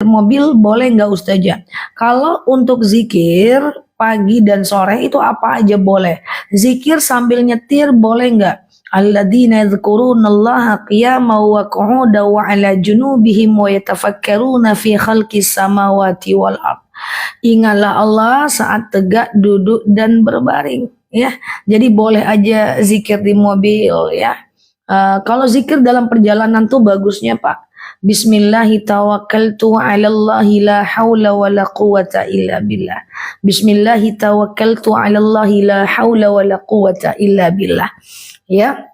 mobil boleh nggak Ustazah? Kalau untuk zikir pagi dan sore itu apa aja boleh. Zikir sambil nyetir boleh nggak? Alladzina yadhkurunallaha qiyaman wa qu'udan wa 'ala junubihim wa yatafakkaruna fi khalqis samawati wal ardh. Ingatlah Allah saat tegak, duduk dan berbaring ya. Jadi boleh aja zikir di mobil ya. Kalau zikir dalam perjalanan tuh bagusnya Pak. Bismillahi tawakkaltu 'alallahi la haula wala quwata illa billah. Bismillahi tawakkaltu 'alallahi la haula wala quwata illa billah. Ya.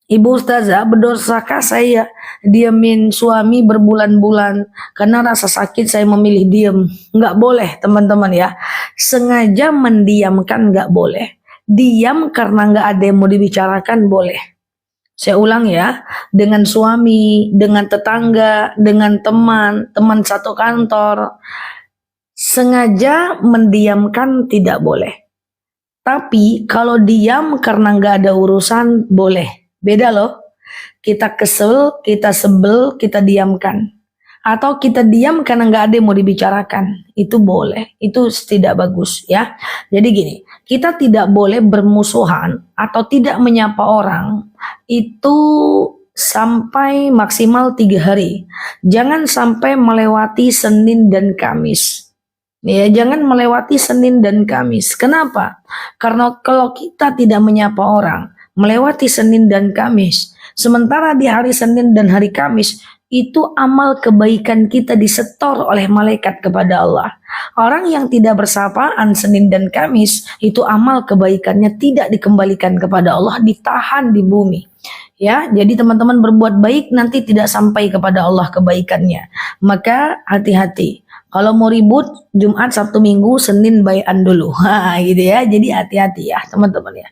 Ibu Ustazah, berdosakah saya diamin suami berbulan-bulan karena rasa sakit saya memilih diam? Nggak boleh teman-teman ya. Sengaja mendiamkan nggak boleh. Diam karena nggak ada yang mau dibicarakan boleh. Saya ulang ya, dengan suami, dengan tetangga, dengan teman satu kantor. Sengaja mendiamkan tidak boleh. Tapi kalau diam karena nggak ada urusan boleh. Beda loh. Kita kesel, kita sebel, kita diamkan. Atau kita diam karena nggak ada yang mau dibicarakan. Itu boleh. Itu tidak bagus ya. Jadi gini, kita tidak boleh bermusuhan atau tidak menyapa orang itu sampai maksimal 3 hari. Jangan sampai melewati Senin dan Kamis. Ya, jangan melewati Senin dan Kamis. Kenapa? Karena kalau kita tidak menyapa orang, melewati Senin dan Kamis, sementara di hari Senin dan hari Kamis, itu amal kebaikan kita disetor oleh malaikat kepada Allah. Orang yang tidak bersapaan Senin dan Kamis, itu amal kebaikannya tidak dikembalikan kepada Allah, ditahan di bumi. Ya, jadi teman-teman berbuat baik nanti tidak sampai kepada Allah kebaikannya. Maka hati-hati. Kalau mau ribut, Jumat, Sabtu, Minggu, Senin bayan dulu. Gitu ya. Jadi hati-hati ya teman-teman ya.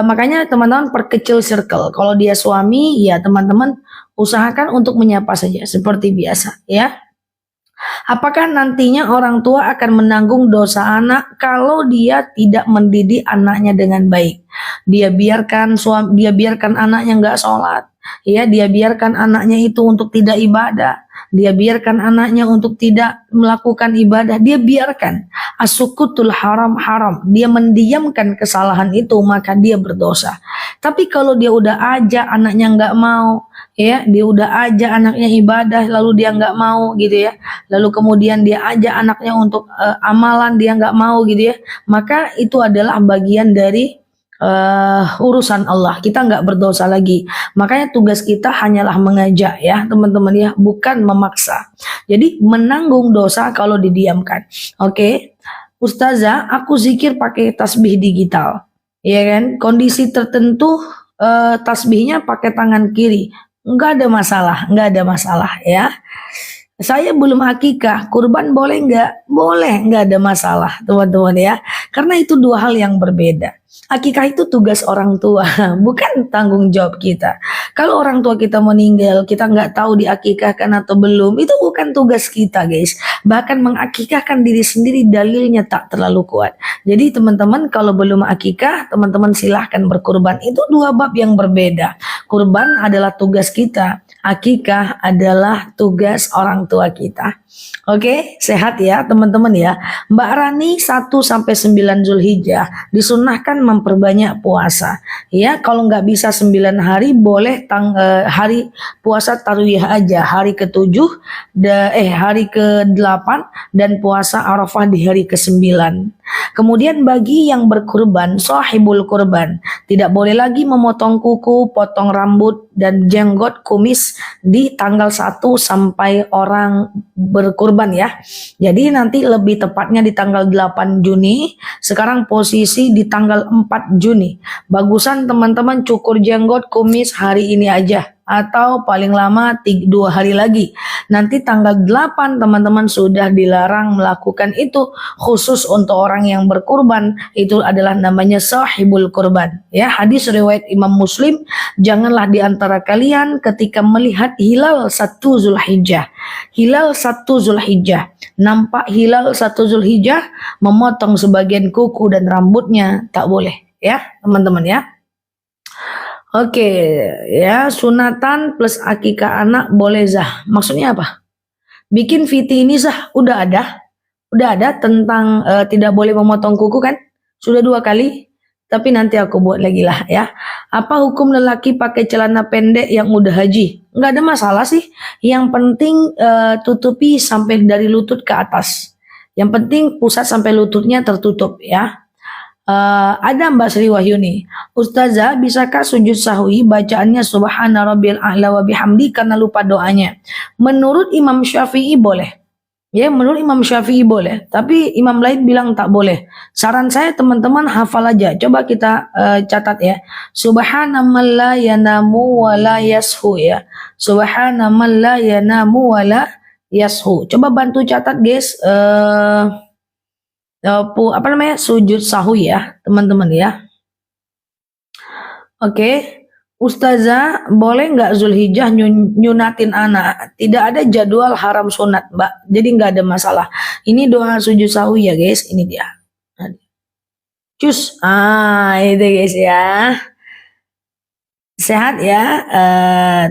Makanya teman-teman perkecil circle. Kalau dia suami, ya teman-teman usahakan untuk menyapa saja seperti biasa ya. Apakah nantinya orang tua akan menanggung dosa anak kalau dia tidak mendidik anaknya dengan baik? Dia biarkan anaknya nggak sholat, ya dia biarkan anaknya itu untuk tidak ibadah, dia biarkan anaknya untuk tidak melakukan ibadah, dia biarkan as-sukutul haram, dia mendiamkan kesalahan itu, maka dia berdosa. Tapi kalau dia udah ajak anaknya nggak mau, ya dia udah ajak anaknya ibadah lalu dia nggak mau gitu ya, lalu kemudian dia ajak anaknya untuk amalan dia nggak mau gitu ya, maka itu adalah bagian dari urusan Allah, kita nggak berdosa lagi. Makanya tugas kita hanyalah mengajak ya teman-teman ya, bukan memaksa. Jadi menanggung dosa kalau didiamkan. Oke. Ustazah, aku zikir pakai tasbih digital, ya kan? Kondisi tertentu tasbihnya pakai tangan kiri, nggak ada masalah ya. Saya belum akikah, kurban boleh nggak? Boleh, nggak ada masalah teman-teman ya. Karena itu dua hal yang berbeda. Akikah itu tugas orang tua, bukan tanggung jawab kita. Kalau orang tua kita meninggal, kita nggak tahu diakikahkan atau belum, itu bukan tugas kita guys. Bahkan mengakikahkan diri sendiri dalilnya tak terlalu kuat. Jadi teman-teman kalau belum akikah, teman-teman silahkan berkurban. Itu dua bab yang berbeda. Kurban adalah tugas kita, akikah adalah tugas orang tua kita. Oke, sehat ya teman-teman ya. Mbak Rani 1-9 Zulhijjah disunahkan memperbanyak puasa. Ya, kalau nggak bisa 9 hari boleh hari puasa tarwiyah aja, hari ke-7 hari ke-8 dan puasa Arafah di hari ke-9. Kemudian bagi yang berkurban, sahibul kurban, tidak boleh lagi memotong kuku, potong rambut dan jenggot kumis di tanggal 1 sampai orang berkurban ya. Jadi nanti lebih tepatnya di tanggal 8 Juni, sekarang posisi di tanggal 4 Juni. Bagusan teman-teman cukur jenggot kumis hari ini aja, atau paling lama 2 hari lagi. Nanti tanggal 8 teman-teman sudah dilarang melakukan itu, khusus untuk orang yang berkurban. Itu adalah namanya sahibul kurban ya. Hadis riwayat Imam Muslim, janganlah di antara kalian ketika melihat hilal 1 Zulhijjah, nampak hilal 1 Zulhijjah, memotong sebagian kuku dan rambutnya, tak boleh ya teman-teman ya. Oke, ya sunatan plus akikah anak boleh zah. Maksudnya apa? bikin VT ini sah, udah ada tentang tidak boleh memotong kuku kan? Sudah 2 kali, tapi nanti aku buat lagi lah ya. Apa hukum lelaki pakai celana pendek yang udah haji? Nggak ada masalah sih. Yang penting tutupi sampai dari lutut ke atas. Yang penting pusat sampai lututnya tertutup ya. Ada Mbak Sri Wahyuni. Ustazah, bisakah sujud sahwi bacaannya subhana rabbiyal a'la wa bihamdi karena lupa doanya? Menurut Imam Syafi'i boleh. Ya, menurut Imam Syafi'i boleh, tapi imam lain bilang tak boleh. Saran saya teman-teman hafal aja. Coba kita catat ya. Subhana man la yanamu wa la yashu ya. Subhana man la yanamu wa la yashu. Coba bantu catat guys. Apa namanya? Sujud sahwi ya, teman-teman ya. Oke. Ustazah, boleh nggak Zulhijjah nyunatin anak? Tidak ada jadwal haram sunat, Mbak. Jadi nggak ada masalah. Ini doa sujud sahwi ya, guys. Ini dia. Cus. Itu guys ya. Sehat ya,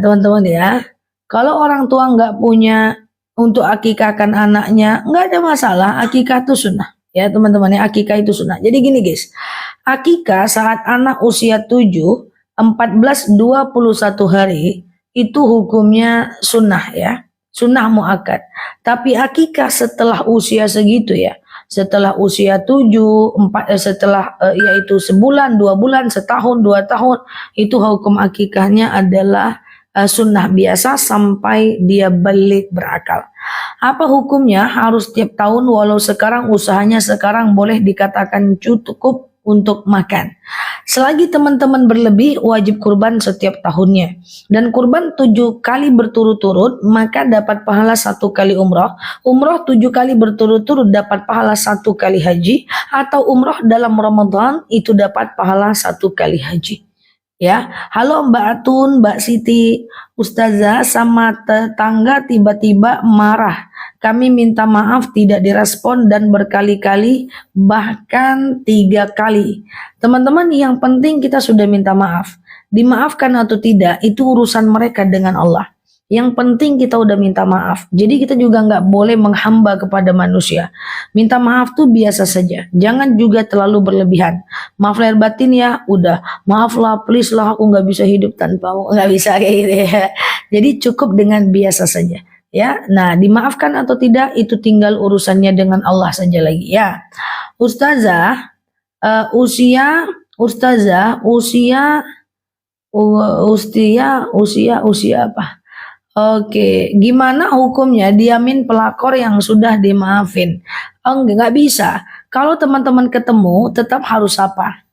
teman-teman ya. Kalau orang tua nggak punya untuk akikahkan anaknya, nggak ada masalah. Akikah itu sunnah. Ya, teman-teman ya. Akikah itu sunnah. Jadi gini, guys. Akikah saat anak usia 7, 14-21 hari itu hukumnya sunnah ya, sunnah muakkad. Tapi akikah setelah usia segitu ya, setelah usia 7, 4, setelah yaitu sebulan, 2 bulan, setahun, 2 tahun, itu hukum akikahnya adalah sunnah biasa sampai dia balik berakal. Apa hukumnya? Harus tiap tahun, walau sekarang usahanya sekarang boleh dikatakan cukup untuk makan. Selagi teman-teman berlebih, wajib kurban setiap tahunnya. Dan kurban 7 kali berturut-turut, maka dapat pahala 1 kali umroh. Umroh 7 kali berturut-turut dapat pahala 1 kali haji. Atau umroh dalam Ramadan itu dapat pahala 1 kali haji. Ya, halo Mbak Atun, Mbak Siti, Ustazah sama tetangga tiba-tiba marah. Kami minta maaf tidak direspon dan berkali-kali bahkan 3 kali. Teman-teman, yang penting kita sudah minta maaf. Dimaafkan atau tidak itu urusan mereka dengan Allah. Yang penting kita udah minta maaf. Jadi kita juga nggak boleh menghamba kepada manusia. Minta maaf tuh biasa saja. Jangan juga terlalu berlebihan. Maaf lahir batin ya, udah. Maaf lah, please lah, aku nggak bisa hidup tanpamu. Nggak bisa kayak gitu ya. Jadi cukup dengan biasa saja. Ya, nah dimaafkan atau tidak itu tinggal urusannya dengan Allah saja lagi ya. Ustazah, usia apa? Oke, gimana hukumnya diamin pelakor yang sudah dimaafin? Oh, nggak bisa. Kalau teman-teman ketemu, tetap harus apa?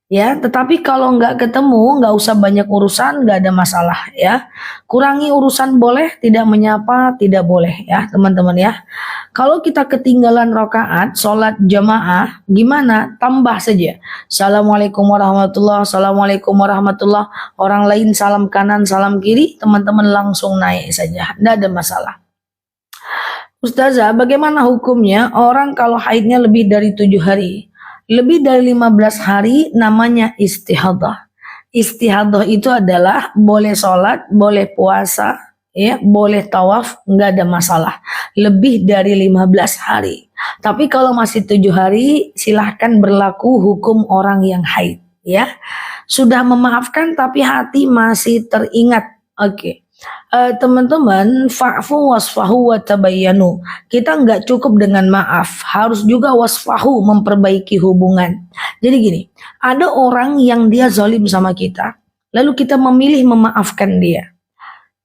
Ya, tetapi kalau nggak ketemu, nggak usah banyak urusan, nggak ada masalah ya. Kurangi urusan boleh, tidak menyapa tidak boleh ya, teman-teman ya. Kalau kita ketinggalan rakaat, sholat jamaah, gimana? Tambah saja. Assalamualaikum warahmatullah, assalamualaikum warahmatullah. Orang lain salam kanan, salam kiri, teman-teman langsung naik saja, nggak ada masalah. Ustazah, bagaimana hukumnya orang kalau haidnya lebih dari 7 hari? Lebih dari 15 hari namanya istihadah. Istihadah itu adalah boleh sholat, boleh puasa, ya, boleh tawaf, nggak ada masalah. Lebih dari 15 hari. Tapi kalau masih 7 hari, silahkan berlaku hukum orang yang haid. Ya, sudah memaafkan tapi hati masih teringat. Oke. Teman-teman, fa'fu wasfahu wa tabayyanu. Kita nggak cukup dengan maaf, harus juga wasfahu, memperbaiki hubungan. Jadi gini, ada orang yang dia zalim sama kita, lalu kita memilih memaafkan dia.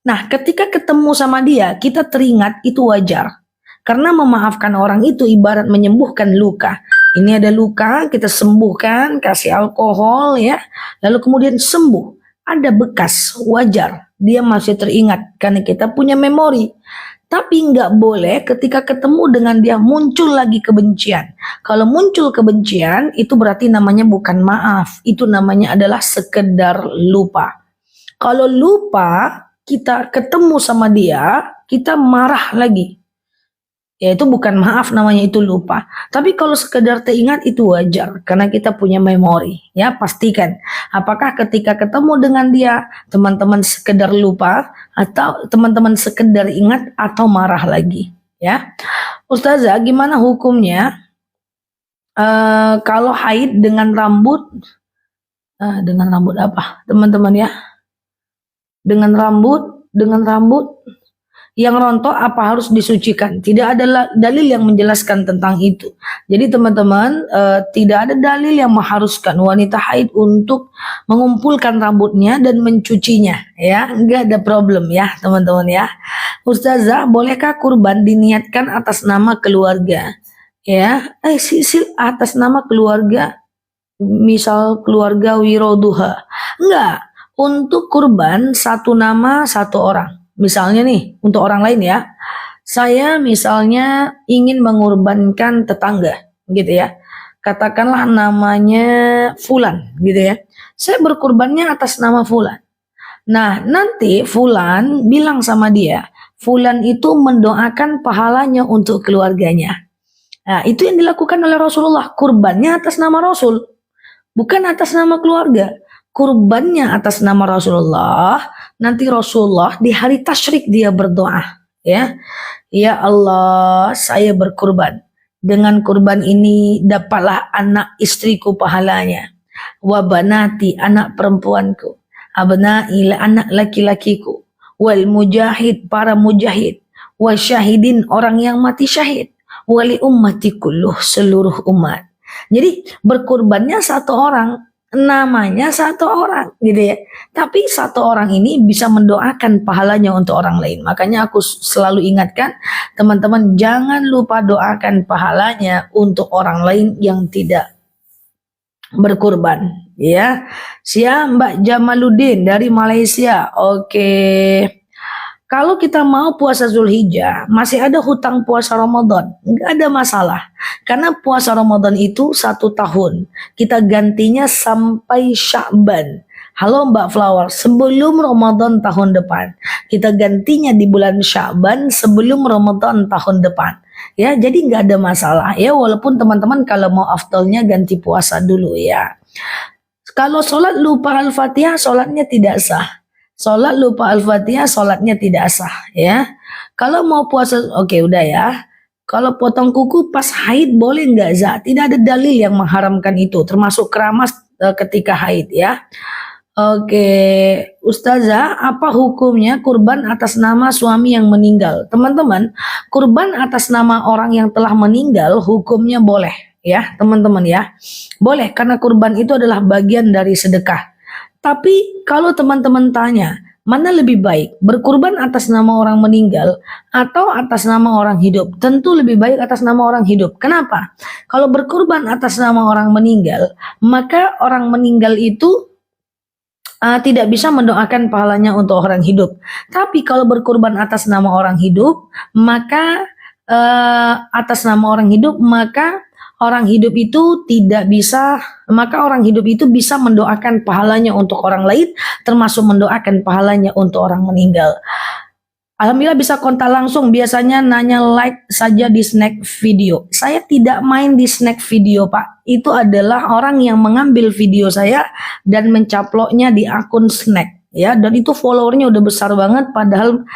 Nah, ketika ketemu sama dia, kita teringat, itu wajar. Karena memaafkan orang itu ibarat menyembuhkan luka. Ini ada luka, kita sembuhkan, kasih alkohol ya, lalu kemudian sembuh. Ada bekas, wajar. Dia masih teringat karena kita punya memori. Tapi nggak boleh ketika ketemu dengan dia muncul lagi kebencian. Kalau muncul kebencian itu berarti namanya bukan maaf. Itu namanya adalah sekedar lupa. Kalau lupa kita ketemu sama dia, kita marah lagi. Ya itu bukan maaf, namanya itu lupa. Tapi kalau sekedar teringat itu wajar karena kita punya memori. Ya, pastikan apakah ketika ketemu dengan dia teman-teman sekedar lupa atau teman-teman sekedar ingat atau marah lagi, ya. Ustazah, gimana hukumnya kalau haid dengan rambut apa? Teman-teman ya. Dengan rambut yang rontok apa harus disucikan? Tidak ada dalil yang menjelaskan tentang itu. Jadi teman-teman, tidak ada dalil yang mengharuskan wanita haid untuk mengumpulkan rambutnya dan mencucinya, ya. Enggak ada problem ya teman-teman ya. Ustazah, bolehkah kurban diniatkan atas nama keluarga? Ya, sisil atas nama keluarga, misal keluarga Wiroduha. Enggak, untuk kurban satu nama satu orang. Misalnya nih, untuk orang lain ya, saya misalnya ingin mengorbankan tetangga, gitu ya. Katakanlah namanya Fulan, gitu ya. Saya berkurbannya atas nama Fulan. Nah, nanti Fulan bilang sama dia, Fulan itu mendoakan pahalanya untuk keluarganya. Nah, itu yang dilakukan oleh Rasulullah, kurbannya atas nama Rasul, bukan atas nama keluarga. Kurbannya atas nama Rasulullah, nanti Rasulullah di hari tasyrik dia berdoa, ya. Ya Allah, saya berkurban. Dengan kurban ini dapatlah anak istriku pahalanya. Wa banati, anak perempuanku. Abna'i, anak laki-lakiku. Wal mujahid, para mujahid. Wa syahidin, orang yang mati syahid. Wali ummati kulluh, seluruh umat. Jadi berkurbannya satu orang, namanya satu orang, gitu ya. Tapi satu orang ini bisa mendoakan pahalanya untuk orang lain. Makanya aku selalu ingatkan teman-teman, jangan lupa doakan pahalanya untuk orang lain yang tidak berkurban, ya. Siap Mbak Jamaluddin dari Malaysia. Oke. Kalau kita mau puasa Zulhijjah, masih ada hutang puasa Ramadan, nggak ada masalah. Karena puasa Ramadan itu 1 tahun, kita gantinya sampai Sya'ban. Halo Mbak Flower, sebelum Ramadan tahun depan. Kita gantinya di bulan Sya'ban sebelum Ramadan tahun depan. Ya, jadi nggak ada masalah ya, walaupun teman-teman kalau mau afdalnya ganti puasa dulu ya. Kalau sholat lupa Al-Fatihah, sholatnya tidak sah. Sholat lupa Al-Fatihah, sholatnya tidak sah ya. Kalau mau puasa, oke udah ya. Kalau potong kuku pas haid boleh nggak Za? Tidak ada dalil yang mengharamkan itu, termasuk keramas ketika haid ya. Oke, Ustazah, apa hukumnya kurban atas nama suami yang meninggal? Teman-teman, kurban atas nama orang yang telah meninggal hukumnya boleh ya, teman-teman ya. Boleh karena kurban itu adalah bagian dari sedekah. Tapi kalau teman-teman tanya, mana lebih baik, berkurban atas nama orang meninggal atau atas nama orang hidup? Tentu lebih baik atas nama orang hidup. Kenapa? Kalau berkurban atas nama orang meninggal, maka orang meninggal itu tidak bisa mendoakan pahalanya untuk orang hidup. Tapi kalau berkurban atas nama orang hidup, maka orang hidup itu tidak bisa, maka orang hidup itu bisa mendoakan pahalanya untuk orang lain, termasuk mendoakan pahalanya untuk orang meninggal. Alhamdulillah bisa kontak langsung, biasanya nanya like saja di snack video. Saya tidak main di snack video Pak, itu adalah orang yang mengambil video saya dan mencaploknya di akun snack. Ya, dan itu followernya udah besar banget, padahal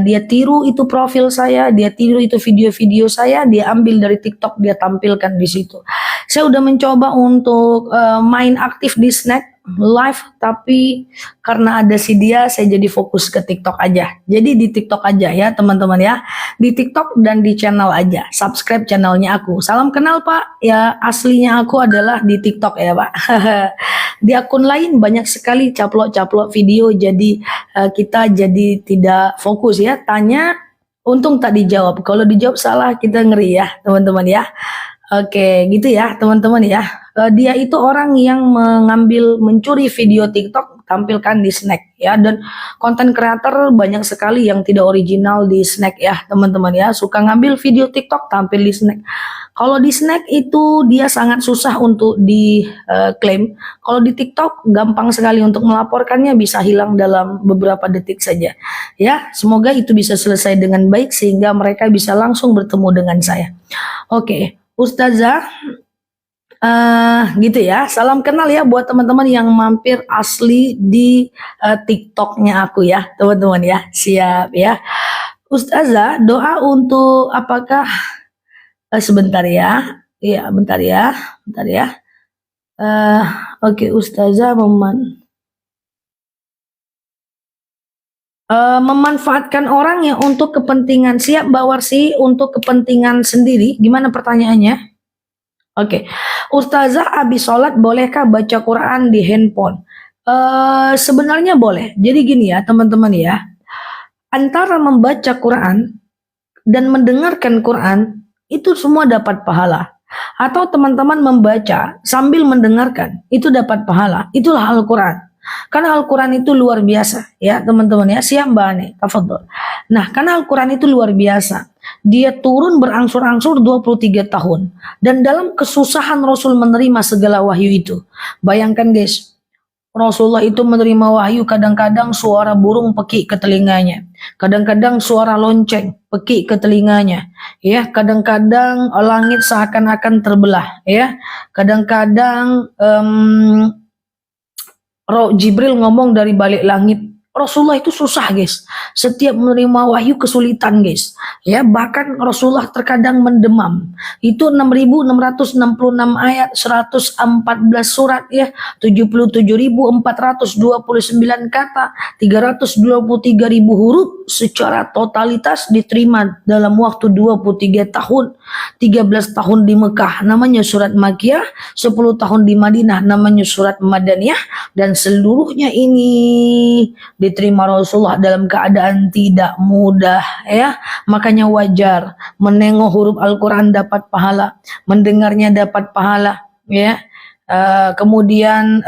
dia tiru itu profil saya, dia tiru itu video-video saya, dia ambil dari TikTok, dia tampilkan di situ. Saya udah mencoba untuk main aktif di snack live, tapi karena ada si dia, saya jadi fokus ke TikTok aja. Jadi di TikTok aja ya teman-teman ya, di TikTok dan di channel aja. Subscribe channelnya aku. Salam kenal Pak. Ya aslinya aku adalah di TikTok ya Pak. Di akun lain banyak sekali caplok-caplok video, jadi kita jadi tidak fokus ya. Tanya, untung tak dijawab. Kalau dijawab salah kita ngeri ya teman-teman ya. Oke, gitu ya teman-teman ya. Dia itu orang yang mencuri video TikTok tampilkan di snack ya. Dan konten kreator banyak sekali yang tidak original di snack ya teman-teman ya, suka ngambil video TikTok tampil di snack. Kalau di snack itu dia sangat susah untuk diklaim. Kalau di TikTok gampang sekali untuk melaporkannya, bisa hilang dalam beberapa detik saja. Ya, semoga itu bisa selesai dengan baik sehingga mereka bisa langsung bertemu dengan saya. Oke, Ustazah, gitu ya. Salam kenal ya buat teman-teman yang mampir asli di TikToknya aku ya, teman-teman ya. Siap ya. Ustazah, doa untuk apakah sebentar ya. Iya, bentar ya. Bentar ya. Oke, Ustazah memanfaatkan orang ya untuk kepentingan. Siap Mbak Warsi, untuk kepentingan sendiri. Gimana pertanyaannya? Oke, Ustazah habis sholat bolehkah baca Quran di handphone? Sebenarnya boleh. Jadi gini ya teman-teman ya, antara membaca Quran dan mendengarkan Quran itu semua dapat pahala. Atau teman-teman membaca sambil mendengarkan itu dapat pahala. Itulah Al-Quran. Karena Al-Quran itu luar biasa ya teman-teman ya. Siap Mbak Ani, tafadhol. Nah, karena Al-Quran itu luar biasa. Dia turun berangsur-angsur 23 tahun. Dan dalam kesusahan Rasul menerima segala wahyu itu. Bayangkan guys, Rasulullah itu menerima wahyu kadang-kadang suara burung pekik ke telinganya. Kadang-kadang suara lonceng pekik ke telinganya. Ya, kadang-kadang langit seakan-akan terbelah. Ya, kadang-kadang Jibril ngomong dari balik langit. Rasulullah itu susah guys, setiap menerima wahyu kesulitan guys ya, bahkan Rasulullah terkadang mendemam. Itu 6.666 ayat, 114 surat ya, 77.429 kata, 323.000 huruf secara totalitas diterima dalam waktu 23 tahun. 13 tahun di Mekah namanya surat Makkiyah, 10 tahun di Madinah namanya surat Madaniyah, dan seluruhnya ini diterima Rasulullah dalam keadaan tidak mudah ya. Makanya wajar menengok huruf Al-Quran dapat pahala, mendengarnya dapat pahala ya. Kemudian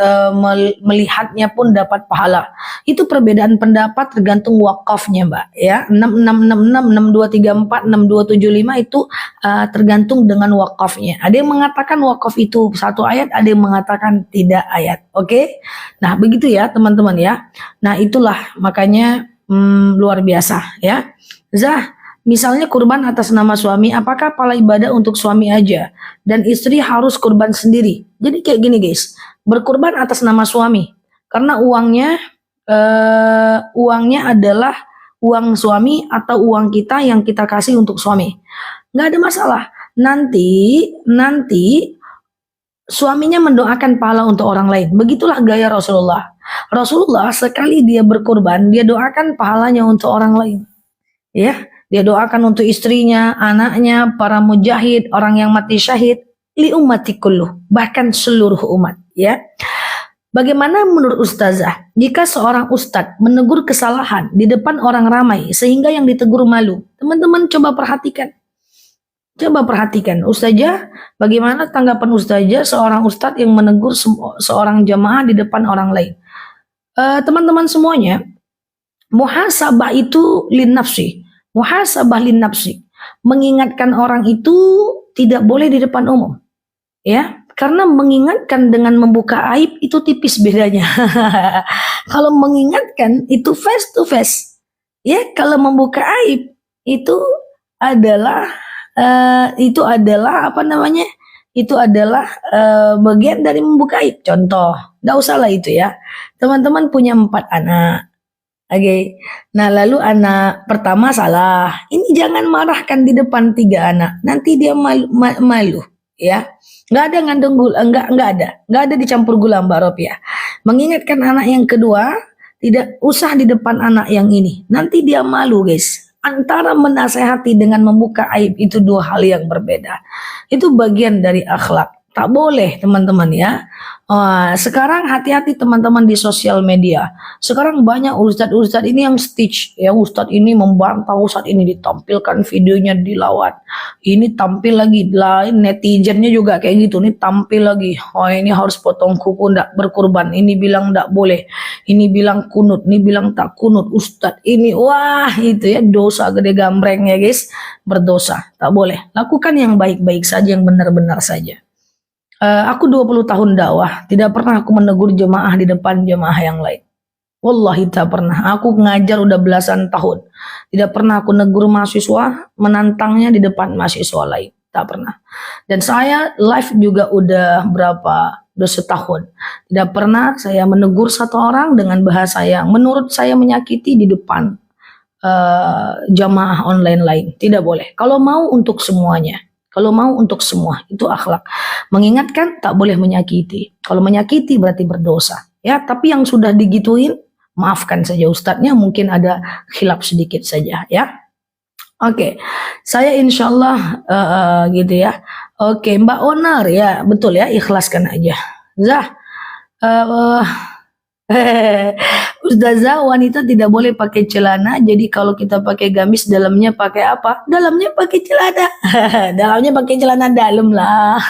melihatnya pun dapat pahala. Itu perbedaan pendapat tergantung wakafnya Mbak ya. 6666, 6234, 6275 itu tergantung dengan wakafnya. Ada yang mengatakan wakaf itu satu ayat, ada yang mengatakan tidak ayat. Oke? Nah begitu ya teman-teman ya. Nah itulah makanya luar biasa ya. Zah, misalnya kurban atas nama suami, apakah pahala ibadah untuk suami aja dan istri harus kurban sendiri? Jadi kayak gini guys, berkurban atas nama suami karena uangnya adalah uang suami atau uang kita yang kita kasih untuk suami. Nggak ada masalah. Nanti suaminya mendoakan pahala untuk orang lain. Begitulah gaya Rasulullah. Rasulullah sekali dia berkurban, dia doakan pahalanya untuk orang lain. Ya, dia doakan untuk istrinya, anaknya, para mujahid, orang yang mati syahid, li ummati kulluh, bahkan seluruh umat, ya. Bagaimana menurut Ustazah, jika seorang ustadz menegur kesalahan di depan orang ramai sehingga yang ditegur malu? Teman-teman coba perhatikan. Coba perhatikan, Ustazah, bagaimana tanggapan Ustazah seorang ustadz yang menegur seorang jamaah di depan orang lain? Teman-teman semuanya, muhasabah itu lin nafsi. Muhasabah lin nafsi. Mengingatkan orang itu tidak boleh di depan umum. Ya, karena mengingatkan dengan membuka aib itu tipis bedanya. Kalau mengingatkan itu face to face. Ya, kalau membuka aib itu adalah apa namanya? Itu adalah bagian dari membuka aib. Contoh, nggak usah lah itu ya. Teman-teman punya 4 anak. Oke, nah lalu anak pertama salah. Ini jangan marahkan di depan 3 anak. Nanti dia malu, ya. Nggak ada ngandung gula, nggak ada dicampur gula Mbak Ropiah. Mengingatkan anak yang kedua, tidak usah di depan anak yang ini. Nanti dia malu guys. Antara menasehati dengan membuka aib itu 2 hal yang berbeda. Itu bagian dari akhlak. Tak boleh teman-teman ya. Sekarang hati-hati teman-teman di sosial media. Sekarang banyak ustadz-ustadz ini yang stitch ya, ustadz ini membantah, ustadz ini ditampilkan videonya dilawan. Ini tampil lagi, lain netizennya juga kayak gitu, nih tampil lagi. Oh ini harus potong kuku, ndak berkurban. Ini bilang ndak boleh. Ini bilang kunut, ini bilang tak kunut. Ustadz ini, wah itu ya dosa gede gambreng ya guys. Berdosa, tak boleh. Lakukan yang baik-baik saja, yang benar-benar saja. Aku 20 tahun dakwah, tidak pernah aku menegur jemaah di depan jemaah yang lain. Wallahi tak pernah. Aku ngajar udah belasan tahun. Tidak pernah aku negur mahasiswa, menantangnya di depan mahasiswa lain. Tak pernah. Dan saya live juga udah udah setahun. Tidak pernah saya menegur satu orang dengan bahasa yang menurut saya menyakiti di depan jamaah online lain. Tidak boleh. Kalau mau untuk semuanya. Kalau mau untuk semua, itu akhlak. Mengingatkan tak boleh menyakiti. Kalau menyakiti berarti berdosa. Ya, tapi yang sudah digituin, maafkan saja ustadznya, mungkin ada khilaf sedikit saja ya. Oke, saya insya Allah gitu ya. Oke, Mbak Onar ya, betul ya, ikhlaskan aja. Zah, uh, Ustazah, wanita tidak boleh pakai celana. Jadi kalau kita pakai gamis, dalamnya pakai apa? Dalamnya pakai celana. Dalamnya pakai celana dalam lah.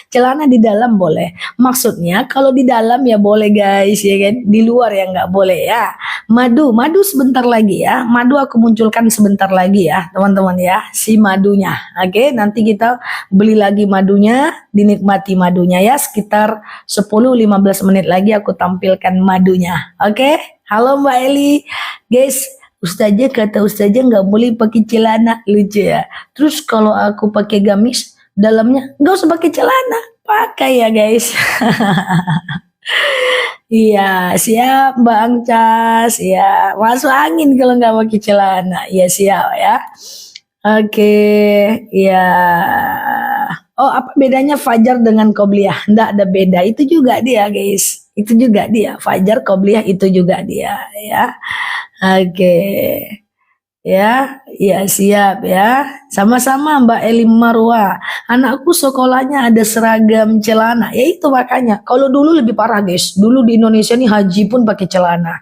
Celana di dalam boleh. Maksudnya kalau di dalam ya boleh guys, ya kan? Di luar ya nggak boleh ya. Madu sebentar lagi ya. Madu aku munculkan sebentar lagi ya, teman-teman ya. Si madunya. Oke, nanti kita beli lagi madunya, dinikmati madunya ya. Sekitar 10-15 menit lagi aku tampilkan madunya. Oke, halo Mbak Eli, guys. Kata Ustazah nggak boleh pakai celana, lucu ya. Terus kalau aku pakai gamis, dalamnya nggak usah pakai celana, pakai ya guys. Iya, siap Mbak Angcas. Ya, masuk angin kalau nggak pakai celana. Iya siap ya. Oke, ya. Oh, apa bedanya Fajar dengan Qobliyah? Nggak ada beda, itu juga dia guys. Itu juga dia. Fajar, Qobliyah itu juga dia ya. Oke. Ya siap ya. Sama-sama Mbak Eli Marwa. Anakku sekolahnya ada seragam celana. Ya itu makanya. Kalau dulu lebih parah guys. Dulu di Indonesia nih haji pun pakai celana.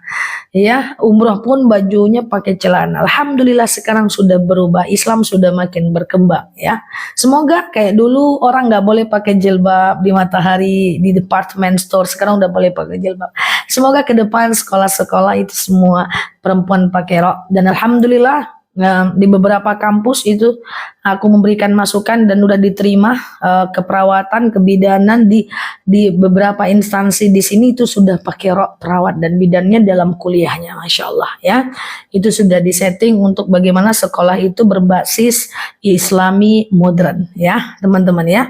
Ya, umroh pun bajunya pakai celana. Alhamdulillah sekarang sudah berubah. Islam sudah makin berkembang ya. Semoga kayak dulu orang nggak boleh pakai jilbab di matahari di department store. Sekarang udah boleh pakai jilbab. Semoga ke depan sekolah-sekolah itu semua perempuan pakai rok, dan alhamdulillah di beberapa kampus itu aku memberikan masukan dan udah diterima keperawatan, kebidanan di beberapa instansi di sini itu sudah pakai rok perawat dan bidannya dalam kuliahnya, masya Allah ya. Itu sudah disetting untuk bagaimana sekolah itu berbasis Islami modern ya teman-teman ya.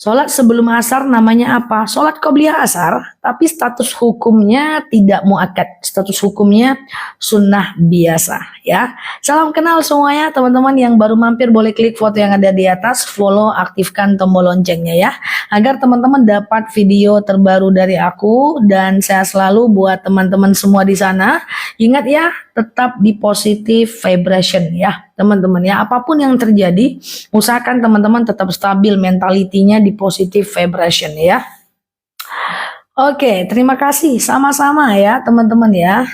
Sholat sebelum asar namanya apa? Sholat qobliyah asar, tapi status hukumnya tidak muakkad. Status hukumnya sunnah biasa ya. Salam kenal semuanya teman-teman, yang baru mampir boleh klik foto yang ada di atas, follow, aktifkan tombol loncengnya ya. Agar teman-teman dapat video terbaru dari aku, dan saya selalu buat teman-teman semua di sana. Ingat ya, tetap di positive vibration ya teman-teman ya. Apapun yang terjadi, usahakan teman-teman tetap stabil mentalitinya di positive vibration ya. Oke, terima kasih sama-sama ya teman-teman ya.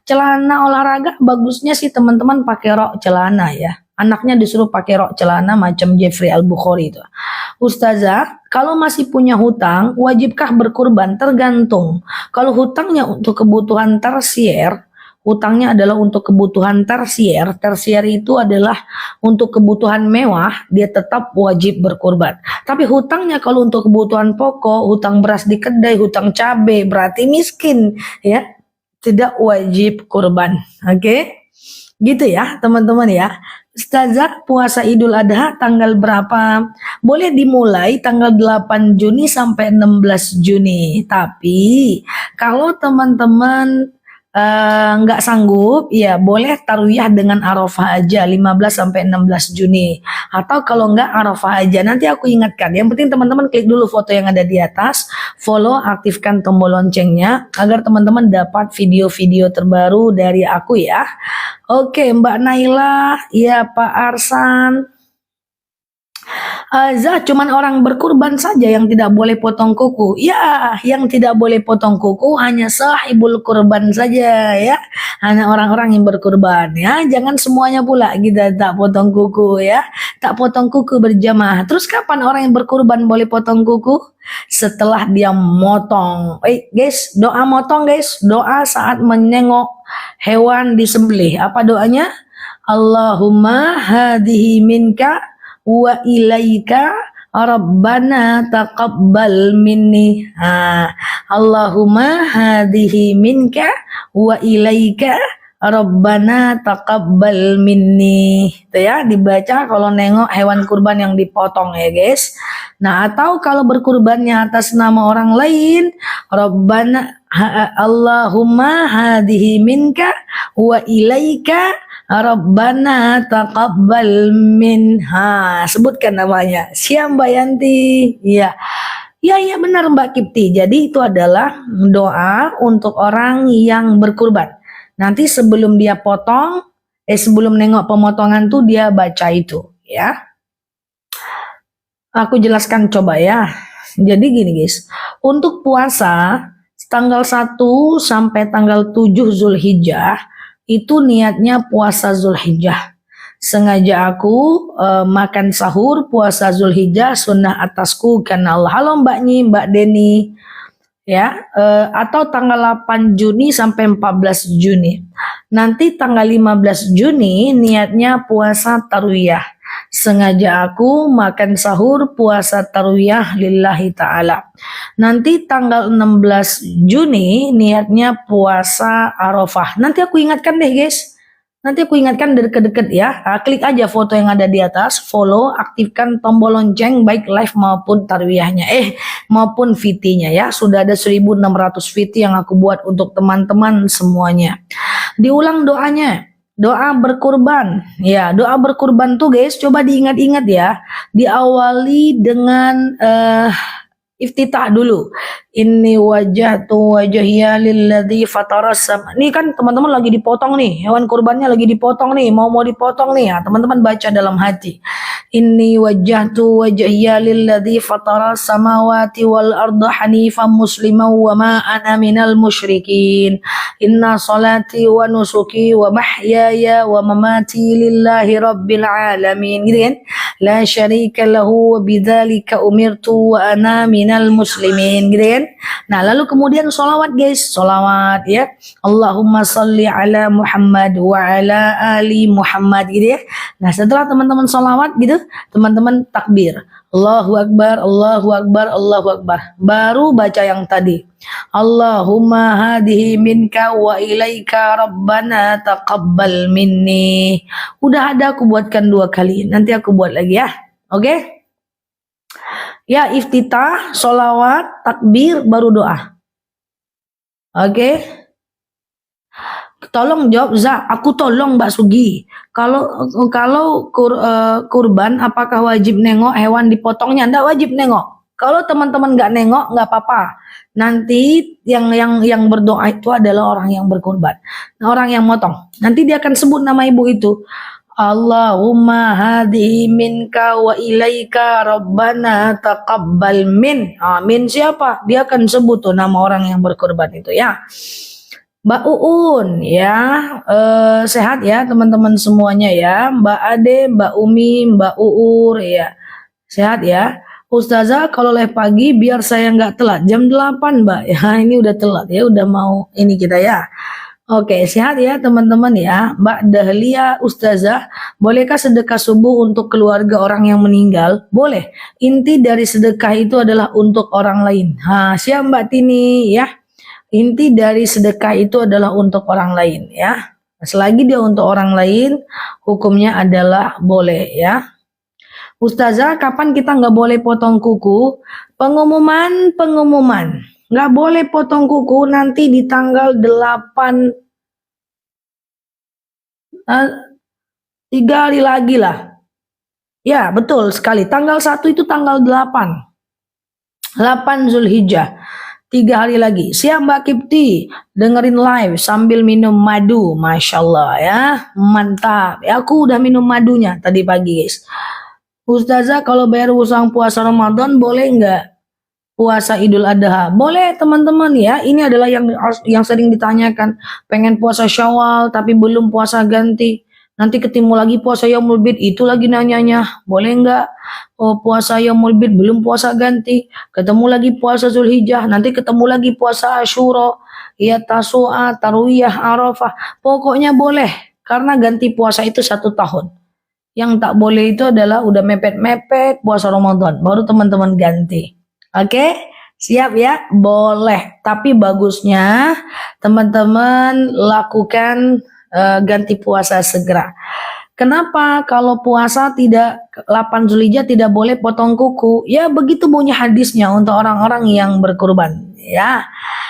Celana olahraga bagusnya sih teman-teman pakai rok celana ya. Anaknya disuruh pakai rok celana macam Jeffrey Al-Bukhari itu. Ustazah, kalau masih punya hutang, wajibkah berkurban? Tergantung. Kalau hutangnya untuk kebutuhan tersier, hutangnya adalah untuk kebutuhan tersier. Tersier itu adalah untuk kebutuhan mewah, dia tetap wajib berkurban. Tapi hutangnya kalau untuk kebutuhan pokok, hutang beras di kedai, hutang cabai, berarti miskin ya. Tidak wajib kurban. Oke? Gitu ya, teman-teman ya. Ustazah, puasa Idul Adha tanggal berapa? Boleh dimulai tanggal 8 Juni sampai 16 Juni. Tapi kalau teman-teman nggak sanggup, ya boleh tarwiyah dengan Arafah aja 15 sampai 16 Juni. Atau kalau nggak Arafah aja, nanti aku ingatkan. Yang penting teman-teman klik dulu foto yang ada di atas, follow, aktifkan tombol loncengnya agar teman-teman dapat video-video terbaru dari aku ya. Oke, Mbak Naila, ya Pak Arsan. Azah cuman orang berkurban saja yang tidak boleh potong kuku. Ya, yang tidak boleh potong kuku hanya sahibul kurban saja ya. Hanya orang-orang yang berkurban ya. Jangan semuanya pula kita tak potong kuku ya. Tak potong kuku berjamaah. Terus kapan orang yang berkurban boleh potong kuku? Setelah dia motong. Guys, doa motong guys. Doa saat menengok hewan disembelih. Apa doanya? Allahumma hadihi minka wa ilaika rabbana taqabbal minni. Allahumma hadihi minka wa ilaika rabbana taqabbal minni. Itu ya, dibaca kalau nengok hewan kurban yang dipotong ya guys. Nah, atau kalau berkurbannya atas nama orang lain, rabbana Allahumma hadihi minka wa ilaika Rabbana taqabbal minha. Sebutkan namanya. Siap Mbak Yanti. Iya. Ya benar Mbak Kipti. Jadi itu adalah doa untuk orang yang berkurban. Nanti sebelum dia potong, sebelum nengok pemotongan tuh dia baca itu, ya. Aku jelaskan coba ya. Jadi gini guys. Untuk puasa tanggal 1 sampai tanggal 7 Zulhijjah itu niatnya puasa Zulhijjah. Sengaja aku makan sahur puasa Zulhijjah sunnah atasku karena Allah. Halo Mbak Nyi, Mbak Deni. Ya, atau tanggal 8 Juni sampai 14 Juni. Nanti tanggal 15 Juni niatnya puasa tarwiyah. Sengaja aku makan sahur puasa tarwiyah lillahi ta'ala. Nanti tanggal 16 Juni niatnya puasa Arafah. Nanti aku ingatkan deh guys. Nanti aku ingatkan deket-deket ya. Klik aja foto yang ada di atas, follow, aktifkan tombol lonceng baik live maupun tarwiyahnya. Maupun VT-nya ya. Sudah ada 1600 VT yang aku buat untuk teman-teman semuanya. Diulang doanya. Doa berkurban. Ya, doa berkurban tuh guys, coba diingat-ingat ya. Diawali dengan iftitah dulu. Inni wajjahtu wajhiya lilladzi fataras sama. Ini kan teman-teman lagi dipotong nih, hewan kurbannya lagi dipotong nih, mau dipotong nih ya. Teman-teman baca dalam hati. Inni wajjahtu wajhiya lilladzi fataras samawati wal arda hanifan musliman wa ma ana minal musyrikin. Inna salati wa nusuki wa mahyaya wa mamati lillahi rabbil alamin. Gitu kan? La syarika lahu wa bidzalika umirtu wa ana minal muslimin. Gitu kan? Nah, lalu kemudian sholawat guys, sholawat ya. Allahumma salli ala Muhammad wa ala ali Muhammad gitu ya. Nah, setelah teman-teman sholawat gitu, teman-teman takbir. Allahu Akbar, Allahu Akbar, Allahu Akbar. Baru baca yang tadi. Allahumma hadihi minka wa ilaika rabbana taqabbal minni. Udah ada aku buatkan 2 kali. Nanti aku buat lagi ya. Oke? Ya, iftitah, sholawat, takbir, baru doa. Oke? Tolong jawab Za, aku tolong Mbak Sugi. Kalau kurban, apakah wajib nengok hewan dipotongnya? Nggak wajib nengok. Kalau teman-teman nggak nengok, nggak apa-apa. Nanti yang berdoa itu adalah orang yang berkurban, orang yang motong. Nanti dia akan sebut nama ibu itu. Allahumma hadihi minka wa ilaika rabbana taqabbal min. Min siapa? Dia akan sebut tuh nama orang yang berkorban itu ya. Mbak Uun ya, sehat ya teman-teman semuanya ya. Mbak Ade, Mbak Umi, Mbak Uur ya. Sehat ya. Ustazah kalau live pagi biar saya nggak telat. Jam 8 Mbak. Ya ini udah telat ya, udah mau ini kita ya. Oke, sehat ya teman-teman ya. Mbak Dahlia Ustazah, bolehkah sedekah subuh untuk keluarga orang yang meninggal? Boleh. Inti dari sedekah itu adalah untuk orang lain. Siap Mbak Tini ya. Inti dari sedekah itu adalah untuk orang lain ya. Selagi dia untuk orang lain, hukumnya adalah boleh ya. Ustazah, kapan kita nggak boleh potong kuku? Pengumuman. Nggak boleh potong kuku nanti di tanggal 8. 3 hari lagi lah. Ya, betul sekali. Tanggal 1 itu tanggal 8. 8 Zulhijjah. 3 hari lagi. Siap Mbak Kipti. Dengerin live sambil minum madu. Masya Allah ya. Mantap. Ya, aku udah minum madunya tadi pagi guys. Ustazah, kalau bayar utang puasa Ramadan boleh nggak? Puasa Idul Adha. Boleh teman-teman ya. Ini adalah yang sering ditanyakan. Pengen puasa Syawal tapi belum puasa ganti. Nanti ketemu lagi puasa Yaumul Bid, itu lagi nanyanya. Boleh nggak? Oh, puasa Yaumul Bid belum puasa ganti. Ketemu lagi puasa Zulhijjah, nanti ketemu lagi puasa Asyura, ya Tasu'a, Tarwiyah, Arafah. Pokoknya boleh karena ganti puasa itu 1 tahun. Yang tak boleh itu adalah udah mepet-mepet puasa Ramadan, baru teman-teman ganti. Oke, siap ya? Boleh. Tapi bagusnya teman-teman lakukan ganti puasa segera. Kenapa kalau puasa tidak 8 Zulhijjah tidak boleh potong kuku? Ya begitu bunyi hadisnya untuk orang-orang yang berkurban. Ya,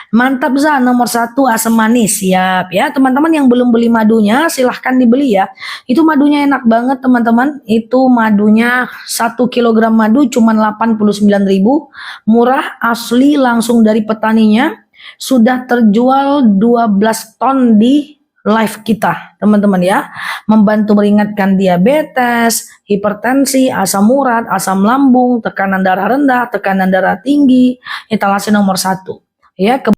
mantap Za, nomor 1 asam manis. Siap ya, teman-teman yang belum beli madunya silahkan dibeli ya. Itu madunya enak banget teman-teman. Itu madunya 1 kilogram madu cuma 89.000, murah, asli, langsung dari petaninya. Sudah terjual 12 ton di live kita teman-teman ya, membantu meringankan diabetes, hipertensi, asam urat, asam lambung, tekanan darah rendah, tekanan darah tinggi, etalase nomor 1 ya.